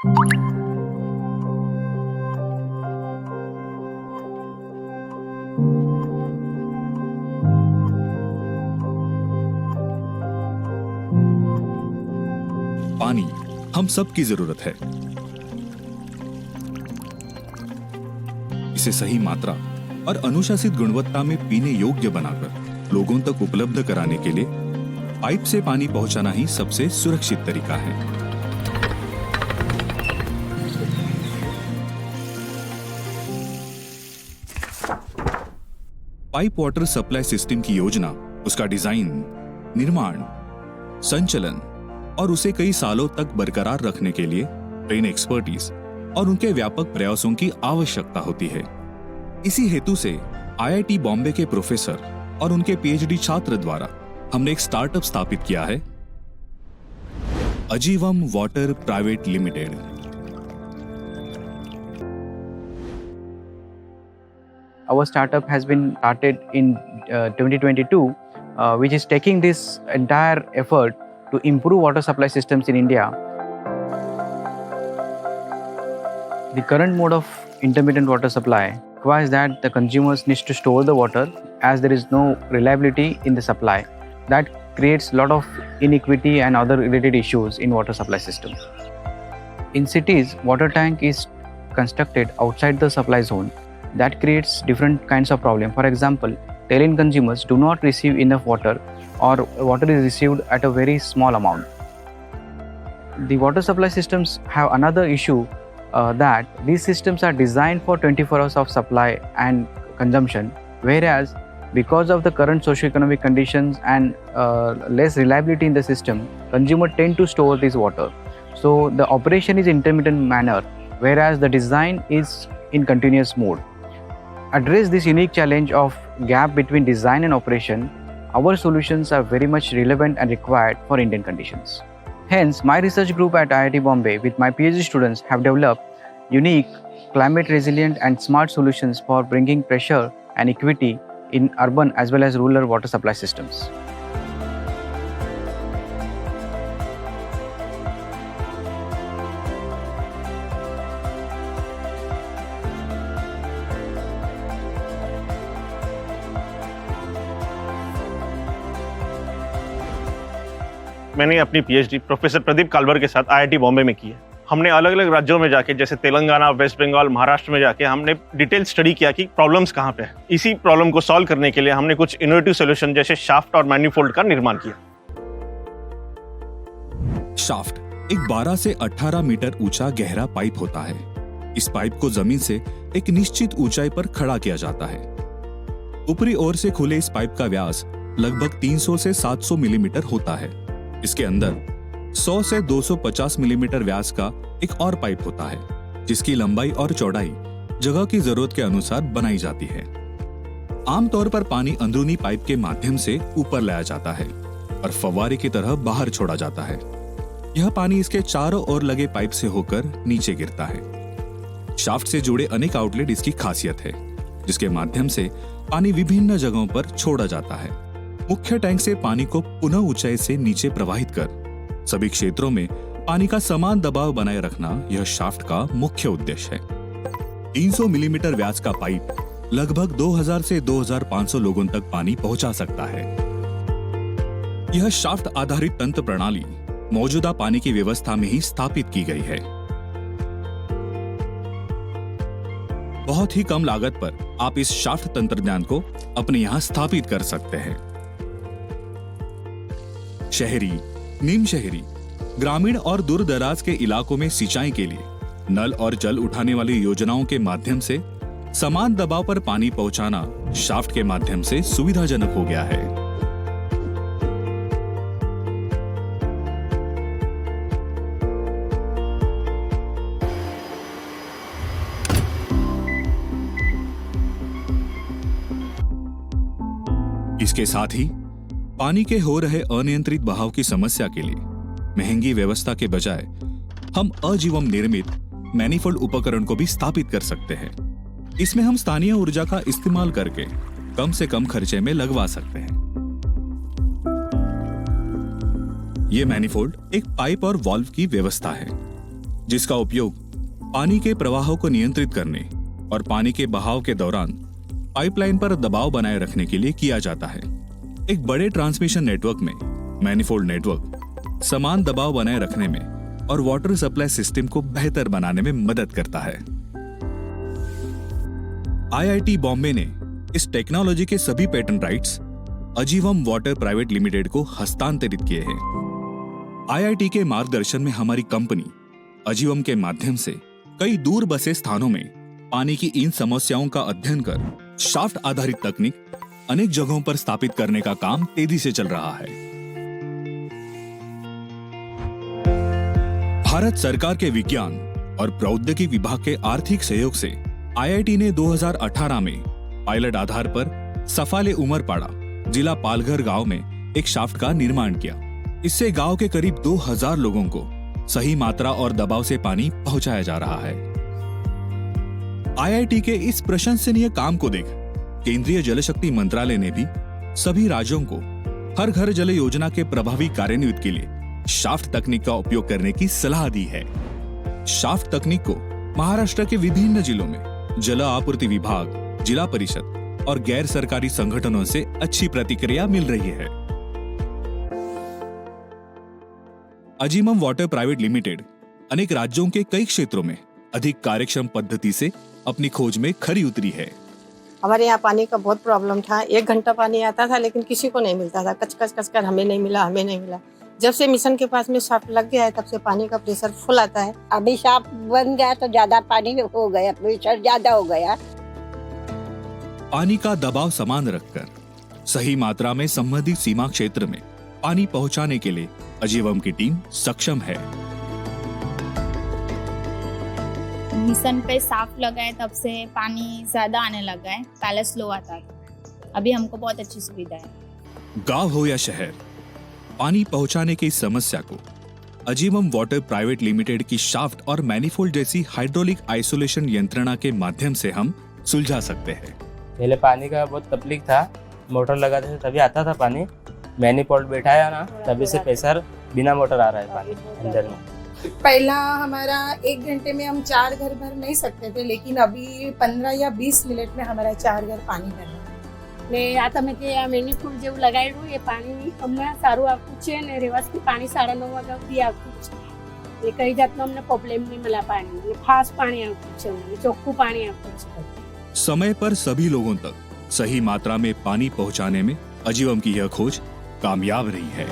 पानी हम सब की जरूरत है। इसे सही मात्रा और अनुशासित गुणवत्ता में पीने योग्य बनाकर लोगों तक उपलब्ध कराने के लिए पाइप से पानी पहुंचाना ही सबसे सुरक्षित तरीका है। पाइप वाटर सप्लाई सिस्टम की योजना, उसका डिजाइन, निर्माण, संचालन और उसे कई सालों तक बरकरार रखने के लिए ट्रेन एक्सपर्टीज और उनके व्यापक प्रयासों की आवश्यकता होती है। इसी हेतु से आईआईटी बॉम्बे के प्रोफेसर और उनके पीएचडी छात्र द्वारा हमने एक स्टार्टअप स्थापित किया है, Ajeevam water private limited. Our startup has been started in 2022, which is taking this entire effort to improve water supply systems in India. The current mode of intermittent water supply requires that the consumers need to store the water, as there is no reliability in the supply. That creates a lot of inequity and other related issues in water supply system. In cities, water tank is constructed outside the supply zone. That creates different kinds of problem. For example, tail-end consumers do not receive enough water, or water is received at a very small amount. The water supply systems have another issue, that these systems are designed for 24 hours of supply and consumption, whereas because of the current socio-economic conditions and less reliability in the system, consumers tend to store this water. So the operation is intermittent manner, whereas the design is in continuous mode. Address this unique challenge of gap between design and operation, our solutions are very much relevant and required for Indian conditions. Hence, my research group at IIT Bombay with my PhD students have developed unique, climate resilient and smart solutions for bringing pressure and equity in urban as well as rural water supply systems. मैंने अपनी PhD professor Pradeep कालवर के साथ IIT Bombay में की है। हमने अलग अलग राज्यों में जाके, जैसे तेलंगाना, वेस्ट बंगाल, महाराष्ट्र में जाके हमने डिटेल स्टडी किया कि प्रॉब्लम्स कहाँ पे है। इसी प्रॉब्लम को सॉल्व करने के लिए हमने कुछ इनोवेटिव सॉल्यूशन जैसे शाफ्ट और मैनिफोल्ड का निर्माण किया। शाफ्ट एक 12 से 18 मीटर ऊंचा गहरा पाइप होता है। इस पाइप को जमीन से एक निश्चित ऊंचाई पर खड़ा किया जाता है। ऊपरी ओर से खुले इस पाइप का व्यास लगभग 300 से 700 मिलीमीटर होता है। इसके अंदर 100 से 250 मिलीमीटर व्यास का एक और पाइप होता है, जिसकी लंबाई और चौड़ाई जगह की जरूरत के अनुसार बनाई जाती है। आमतौर पर पानी अंदरूनी पाइप के माध्यम से ऊपर लाया जाता है और फव्वारे की तरह बाहर छोड़ा जाता है। यह पानी इसके चारों ओर लगे पाइप से होकर नीचे गिरता है। शाफ्ट से जुड़े अनेक आउटलेट इसकी खासियत है, जिसके माध्यम से पानी विभिन्न जगहों पर छोड़ा जाता है। मुख्य टैंक से पानी को पुनः ऊंचाई से नीचे प्रवाहित कर सभी क्षेत्रों में पानी का समान दबाव बनाए रखना यह शाफ्ट का मुख्य उद्देश्य है। 300 मिलीमीटर व्यास का पाइप लगभग 2000 से 2500 लोगों तक पानी पहुंचा सकता है। यह शाफ्ट आधारित तंत्र प्रणाली मौजूदा पानी की व्यवस्था में ही स्थापित की गई है। बहुत ही कम लागत पर आप इस शाफ्ट तंत्रज्ञान को अपने यहां स्थापित कर सकते हैं। शहरी, निम शहरी, ग्रामीण और दूर दराज के इलाकों में सिंचाई के लिए नल और जल उठाने वाली योजनाओं के माध्यम से समान दबाव पर पानी पहुंचाना शाफ्ट के माध्यम से सुविधाजनक हो गया है। इसके साथ ही पानी के हो रहे अनियंत्रित बहाव की समस्या के लिए महंगी व्यवस्था के बजाय हम अजीवम निर्मित मैनिफोल्ड उपकरण को भी स्थापित कर सकते हैं। इसमें हम स्थानीय ऊर्जा का इस्तेमाल करके कम से कम खर्चे में लगवा सकते हैं। ये मैनिफोल्ड एक पाइप और वाल्व की व्यवस्था है, जिसका उपयोग पानी के प्रवाह को नियंत्रित करने और पानी के बहाव के दौरान पाइपलाइन पर दबाव बनाए रखने के लिए किया जाता है। एक बड़े ट्रांसमिशन नेटवर्क में मैनिफोल्ड नेटवर्क समान दबाव बनाए रखने में और वाटर सप्लाई सिस्टम को बेहतर बनाने में मदद करता है। आईआईटी बॉम्बे ने इस टेक्नोलॉजी के सभी patent rights Ajeevam water private limited को हस्तांतरित किए हैं। आईआईटी के मार्गदर्शन में हमारी कंपनी अजीवम के माध्यम से कई दूर बसे स्थानों में पानी की इन समस्याओं का अध्ययन कर शाफ्ट आधारित तकनीक अनेक जगहों पर स्थापित करने का काम तेजी से चल रहा है। भारत सरकार के विज्ञान और प्रौद्योगिकी विभाग के आर्थिक सहयोग से आईआईटी ने 2018 में पायलट आधार पर सफाले उमरपाड़ा जिला पालघर गांव में एक शाफ्ट का निर्माण किया। इससे गांव के करीब 2000 लोगों को सही मात्रा और दबाव से पानी पहुंचाया जा रहा है। आईआईटी के इस प्रशंसनीय काम को देख केंद्रीय जल शक्ति मंत्रालय ने भी सभी राज्यों को हर घर जल योजना के प्रभावी कार्यान्वित के लिए शाफ्ट तकनीक का उपयोग करने की सलाह दी है। शाफ्ट तकनीक को महाराष्ट्र के विभिन्न जिलों में जल आपूर्ति विभाग, जिला परिषद और गैर सरकारी संगठनों से अच्छी प्रतिक्रिया मिल रही है। अजीवम वाटर प्राइवेट लिमिटेड अनेक राज्यों के कई क्षेत्रों में अधिक कार्यक्षम पद्धति से अपनी खोज में खरी उतरी है। हमारे यहाँ पानी का बहुत प्रॉब्लम था। 1 घंटा पानी आता था लेकिन किसी को नहीं मिलता था। कच कर हमें नहीं मिला। जब से मिशन के पास में शाफ्ट लग गया है तब से पानी का प्रेशर फुल आता है। अभी शाफ्ट बन गया तो ज्यादा पानी हो गया, प्रेशर ज्यादा हो गया। पानी का दबाव समान रखकर सही मात्रा में संबंधित सीमा क्षेत्र में पानी पहुंचाने के लिए अजीवम की टीम सक्षम है। मिशन पे साफ लगा है तब से पानी ज्यादा आने लगा है। पहले स्लो आता था, अभी हमको बहुत अच्छी सुविधा है। गांव हो या शहर, पानी पहुंचाने की समस्या को अजीवम वाटर प्राइवेट लिमिटेड की शाफ्ट और मैनिफोल्ड जैसी हाइड्रोलिक आइसोलेशन यंत्रणा के माध्यम से हम सुलझा सकते हैं। पहले पानी का बहुत तकलीफ था, मोटर लगाते थे तभी आता था पानी। मैनिफोल्ड बैठाया ना तभी से प्रेशर बिना मोटर आ रहा है पानी अंदर में। पहला हमारा 1 घंटे में हम 4 घर भर नहीं सकते थे, लेकिन अभी 15 या 20 मिनट में हमारा 4 घर પાણી ભરાય. ને આ તમે કે આ મેનિફોલ્ડ જેવું લગાડ્યું એ પાણી અમને સારું આવતું છે ને રેવાસથી પાણી 9:30 વાગ્યા સુધી આવતું છે. એ કઈ જાતનો અમને પ્રોબ્લેમ નહીં મળ્યા પાણી. ફાસ્ટ પાણી આવતું છે, ચોખ્ખું પાણી આવતું છે. समय पर सभी लोगों तक सही मात्रा में पानी पहुंचाने में अजीवम की यह खोज कामयाब रही है।